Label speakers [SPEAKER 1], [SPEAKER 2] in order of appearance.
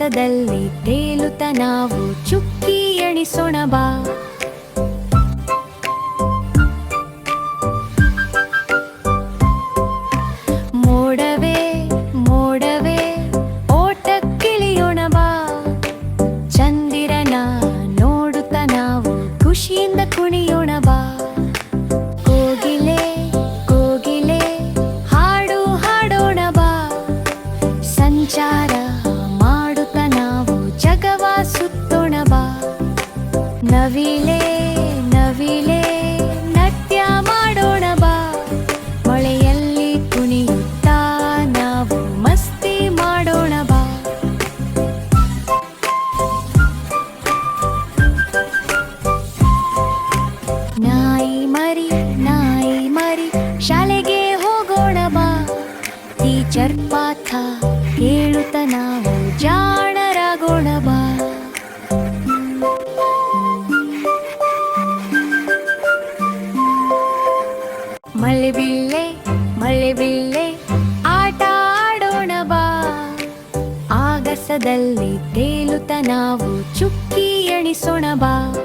[SPEAKER 1] ಆಗಸದಲ್ಲಿ ತೇಲುತ್ತ ನಾವು ಚುಕ್ಕಿ ಎಣಿಸೋಣ ಬಾ. ಮೋಡವೇ ಮೋಡವೇ ಓಟಕ್ಕಿಳಿಯೋಣ ಬಾ. ಚಂದಿರನ ನೋಡುತ್ತ ನಾವು ಖುಷಿಯಿಂದ ಕುಣಿಯೋಣ ಬಾ. ಕೋಗಿಲೆ ಕೋಗಿಲೆ ಹಾಡು ಹಾಡೋಣ ಬಾ. ಸಂಚಾರ ಮಾಡುತ್ತ ನಾವು ಜಗವ ಸುತ್ತೋಣ ಬಾ. ನವಿಲೆ ನವಿಲೆ ನೃತ್ಯ ಮಾಡೋಣ ಬಾ. ಮಳೆಯಲ್ಲಿ ಕುಣಿಯುತ್ತಾ ನಾವು ಮಸ್ತಿ ಮಾಡೋಣ ಬಾ. ನಾಯಿ ಮರಿ ಶಾಲೆಗೆ ಹೋಗೋಣ ಬಾ. ಟೀಚರ್ ಪಾಠ ಕೇಳುತ್ತ ನಾವು ಜಾಣರಾಗೋಣ ಬಾ. ಮಳೆಬಿಲ್ಲೆ ಆಟ ಆಡೋಣ ಬಾ. ಆಗಸದಲ್ಲಿ ತೇಲುತ್ತ ನಾವು ಚುಕ್ಕಿ ಎಣಿಸೋಣ ಬಾ.